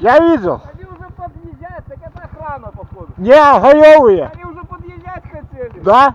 Я видел. Они уже подъезжают, так это охрана, походу. Не, гаевые. Они уже подъезжать хотели. Да?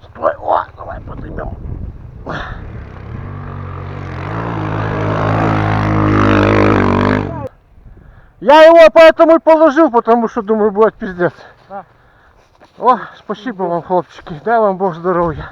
Стой, о, давай поднимем. Я его поэтому и положил, потому что думаю, будет пиздец. Да. О, спасибо вам, хлопчики. Дай вам Бог здоровья.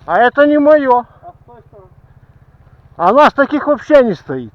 А это не мое. А с той стороны? А у нас таких вообще не стоит.